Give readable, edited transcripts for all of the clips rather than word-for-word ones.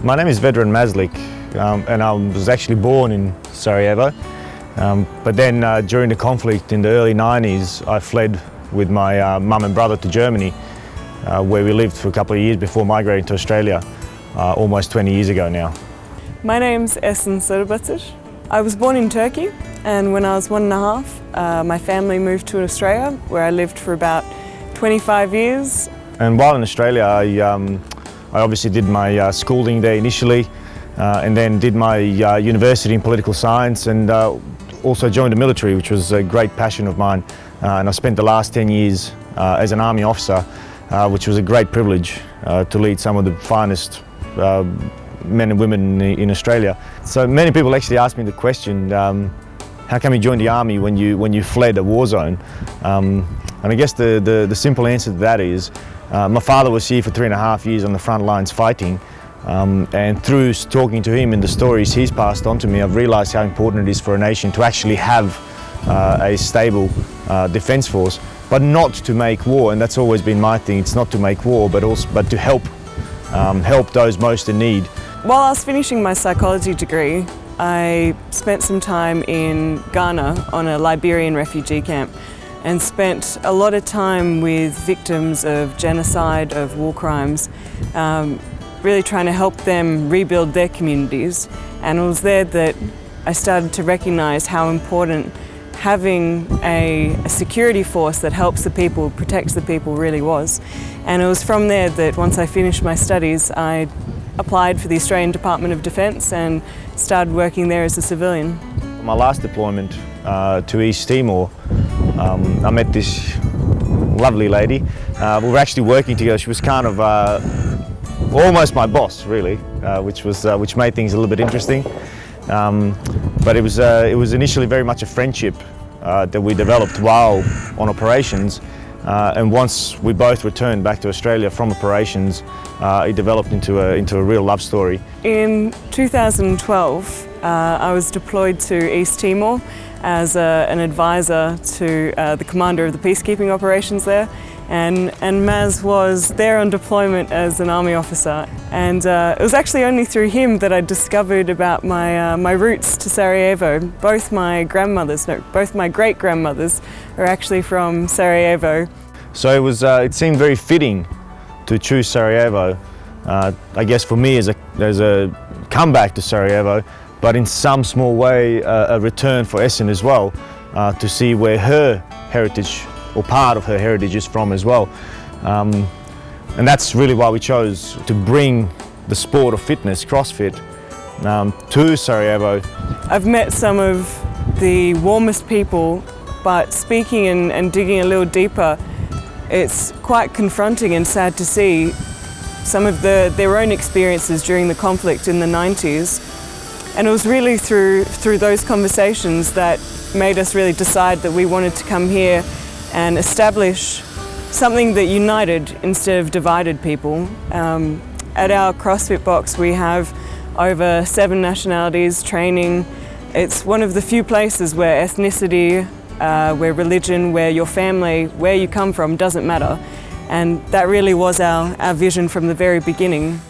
My name is Vedran Mazlik, and I was actually born in Sarajevo. But then during the conflict in the early 90s, I fled with my mum and brother to Germany, where we lived for a couple of years before migrating to Australia, almost 20 years ago now. My name's Esin Sarıbatık. I was born in Turkey, and when I was 1.5, my family moved to Australia, where I lived for about 25 years. And while in Australia, I obviously did my schooling there initially, and then did my university in political science, and also joined the military, which was a great passion of mine. And I spent the last 10 years as an army officer, which was a great privilege to lead some of the finest men and women in Australia. So many people actually ask me the question, how come you joined the army when you fled a war zone? And I guess the simple answer to that is, my father was here for 3.5 years on the front lines fighting, and through talking to him and the stories he's passed on to me, I've realised how important it is for a nation to actually have a stable defence force, but not to make war. And that's always been my thing. It's not to make war, but to help those most in need. While I was finishing my psychology degree, I spent some time in Ghana on a Liberian refugee camp, and spent a lot of time with victims of genocide, of war crimes, really trying to help them rebuild their communities. And it was there that I started to recognise how important having a security force that helps the people, protects the people really was. And it was from there that once I finished my studies, I applied for the Australian Department of Defence and started working there as a civilian. My last deployment to East Timor, I met this lovely lady. We were actually working together. She was kind of almost my boss, really, which made things a little bit interesting. But it was initially very much a friendship that we developed while on operations. And once we both returned back to Australia from operations, it developed into a real love story. In 2012, I was deployed to East Timor as an advisor to the commander of the peacekeeping operations there, and Maz was there on deployment as an army officer. And it was actually only through him that I discovered about my roots to Sarajevo. Both my great-grandmothers are actually from Sarajevo. So it seemed very fitting to choose Sarajevo, I guess for me as a comeback to Sarajevo, but in some small way a return for Esin as well, to see where her heritage, or part of her heritage, is from as well. And that's really why we chose to bring the sport of fitness, CrossFit, to Sarajevo. I've met some of the warmest people, but speaking and digging a little deeper, it's quite confronting and sad to see some of their own experiences during the conflict in the 90s. And it was really through those conversations that made us really decide that we wanted to come here and establish something that united instead of divided people. At our CrossFit box, we have over 7 nationalities training. It's one of the few places where ethnicity, where religion, where your family, where you come from doesn't matter. And that really was our vision from the very beginning.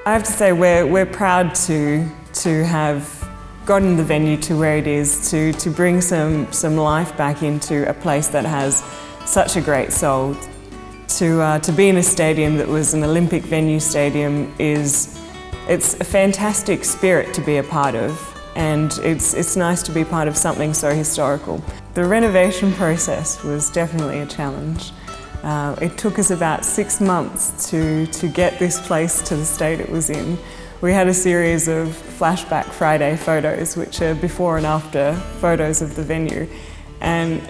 I have to say we're proud to have gotten the venue to where it is, to bring some life back into a place that has such a great soul. To be in a stadium that was an Olympic venue stadium it's a fantastic spirit to be a part of, and it's nice to be part of something so historical. The renovation process was definitely a challenge. It took us about 6 months to get this place to the state it was in. We had a series of Flashback Friday photos, which are before and after photos of the venue, and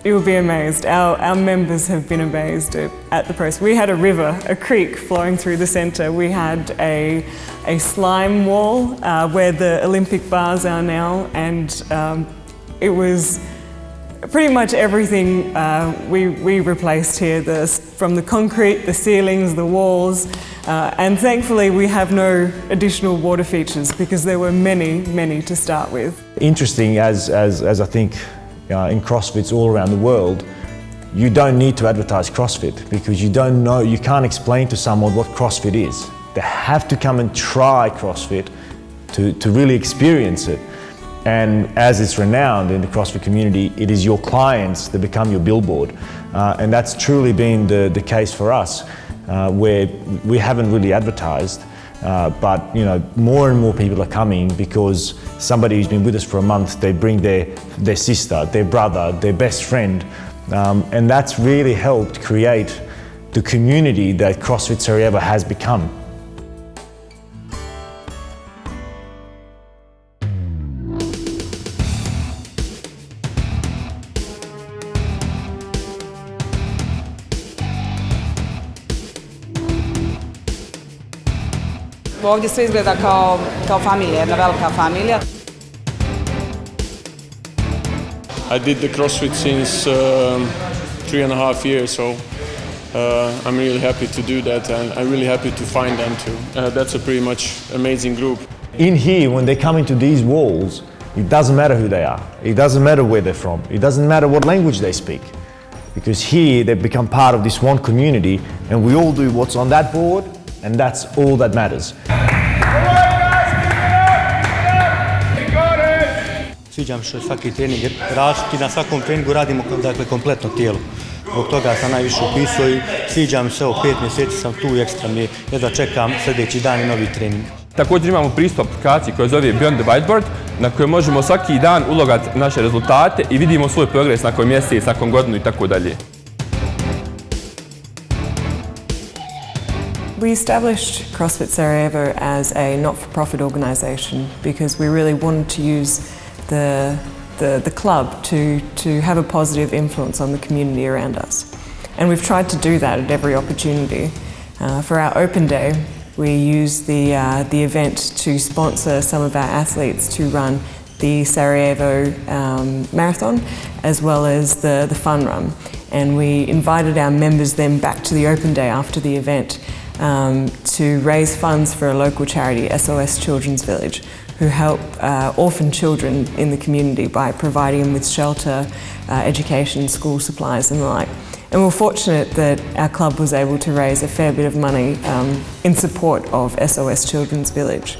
you'll be amazed. Our members have been amazed at the process. We had a river, a creek flowing through the centre. We had a slime wall where the Olympic bars are now, and it was pretty much everything we replaced here, from the concrete, the ceilings, the walls, and thankfully we have no additional water features because there were many to start with. Interesting, as I think in CrossFits all around the world, you don't need to advertise CrossFit because you can't explain to someone what CrossFit is. They have to come and try CrossFit to really experience it. And as it's renowned in the CrossFit community, it is your clients that become your billboard. And that's truly been the case for us, where we haven't really advertised, but more and more people are coming because somebody who's been with us for a month, they bring their sister, their brother, their best friend, and that's really helped create the community that CrossFit Sarajevo has become. Ovdje sve izgleda kao familija, jedna velika familija. I did the CrossFit since 3.5 years, so I'm really happy to do that, and I'm really happy to find them too. That's a pretty much amazing group. In here, when they come into these walls, it doesn't matter who they are. It doesn't matter where they're from. It doesn't matter what language they speak. Because here, they've become part of this one community, and we all do what's on that board, and that's all that matters. Sviđa mi što je svaki trening različit i na svakom treningu radimo kompletno tijelo. Zbog toga sam najviše upisao i sviđa mi se ovo 5 mjeseci sam tu i ekstra mi je, jedva čekam sljedeći dan i novi trening. Također imamo pristup aplikaciji koja zove Beyond the Whiteboard, na kojoj možemo svaki dan ulogati naše rezultate i vidimo svoj progres nakon mjesec, nakon godinu i tako dalje. We established CrossFit Sarajevo as a not-for-profit organisation because we really wanted to use the club to have a positive influence on the community around us. And we've tried to do that at every opportunity. For our open day, we used the event to sponsor some of our athletes to run the Sarajevo Marathon as well as the fun run. And we invited our members then back to the open day after the event to raise funds for a local charity, SOS Children's Village, who help orphan children in the community by providing them with shelter, education, school supplies and the like. And we're fortunate that our club was able to raise a fair bit of money in support of SOS Children's Village.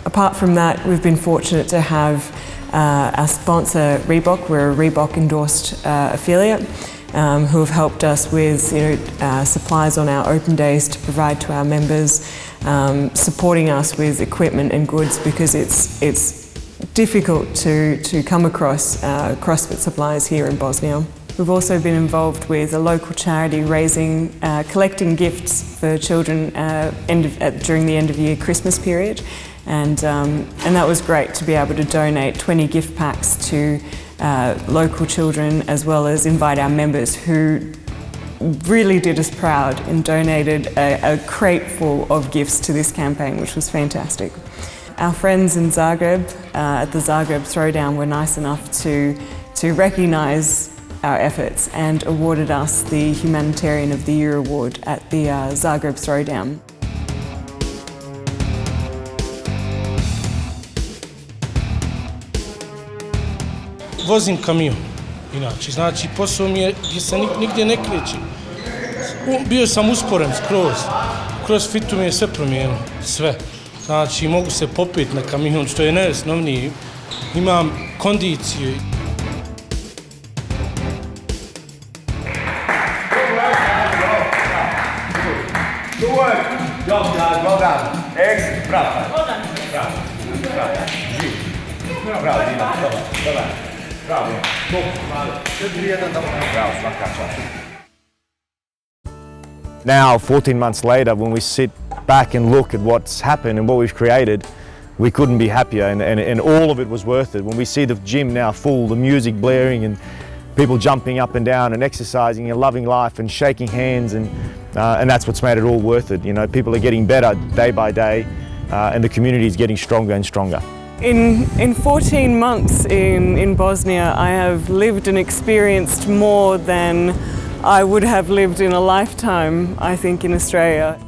Apart from that, we've been fortunate to have our sponsor Reebok. We're a Reebok endorsed affiliate who have helped us with supplies on our open days to provide to our members, supporting us with equipment and goods because it's difficult to come across CrossFit supplies here in Bosnia. We've also been involved with a local charity collecting gifts for children during the end of year Christmas period, and that was great to be able to donate 20 gift packs to local children as well as invite our members who really did us proud and donated a crate full of gifts to this campaign, which was fantastic. Our friends in Zagreb at the Zagreb Throwdown were nice enough to recognise our efforts and awarded us the Humanitarian of the Year award at the Zagreb Throwdown. Vozim kamion, inače, znači posao mi je gdje se nigdje ne krećem. Bio sam usporen skroz, u CrossFitu mi je sve promijenilo, sve. Znači mogu se popeti na kamion, što je najosnovnije, imam kondiciju. Bravo, top, bravo, 4-1, bravo, svaka čast. Now, 14 months later, when we sit back and look at what's happened and what we've created, we couldn't be happier, and all of it was worth it. When we see the gym now full, the music blaring and people jumping up and down and exercising and loving life and shaking hands, and that's what's made it all worth it. You know, people are getting better day by day, and the community is getting stronger and stronger. In 14 months in Bosnia, I have lived and experienced more than I would have lived in a lifetime, I think, in Australia.